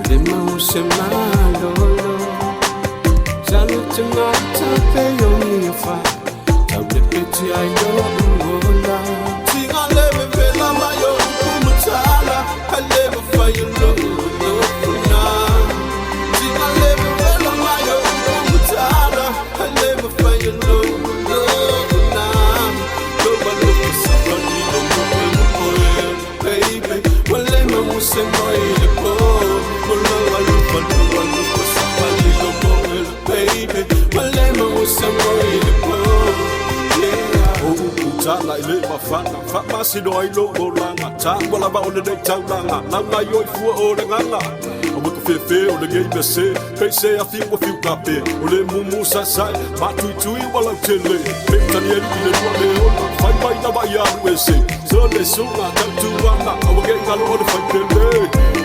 Lemo se malolo Jalo tanga tape yoni fa Tabe peti I know Uola Tinga leve vela mayo Kumutala I live for you no Kuna Tinga leve vela mayo Kumutala I live for you no Kuna Nobody looks somebody no Baby Wale mamuse moile po Like live fat massive oil logo langa tang wala ba on the day tang langa langa yo fu o le nganga o mo fe o le game se pe se I think what you got there o le mumu sa sa ba tu wala tele pe tani ni le le o fai bai na ba ya we se so le sunga ta tu wana o ge ngalo o le fai tele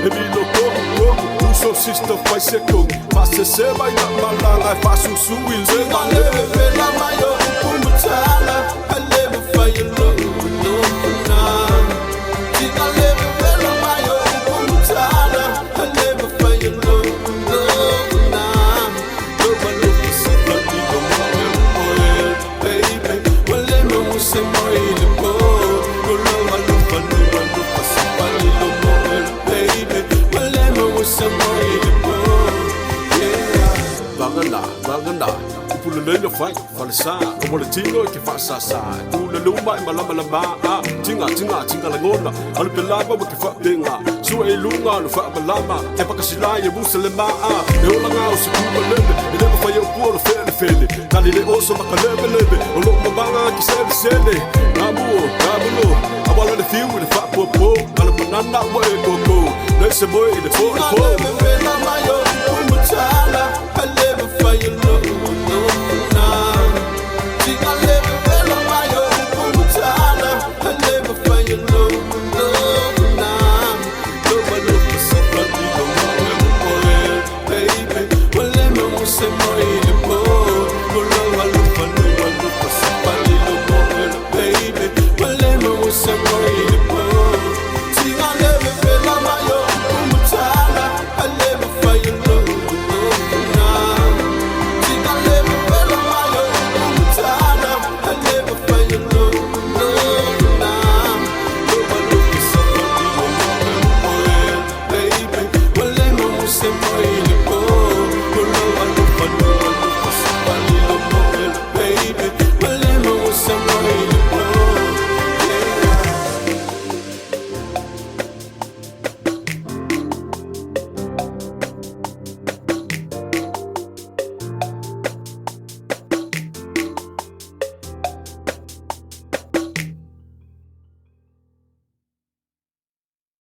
e bi lo ko so sister fai se ko passe se bai na malanga fa su will se na le la mayo kumutala you know, now. Think I live in Villa Mayo, Kumutala. I live for you, now. Nobody looks somebody no more, baby. Well, let me say more in the boat. Well, I look for somebody no more, baby. Well, let me say more in the boat, yeah. Baganda. Pulele fai falsa como le tingo que fasa sa pulele mai malama tinga la ngona al pelaba que fa denga su e lunga lo fa malama te pa kasila ye muslima e ola nga o su pulele e le fa yo por fele dali le oso makalebe o lo mabanga ki sele nabulo abala le fiu le fa popo al banana wa e gogo le se boy le po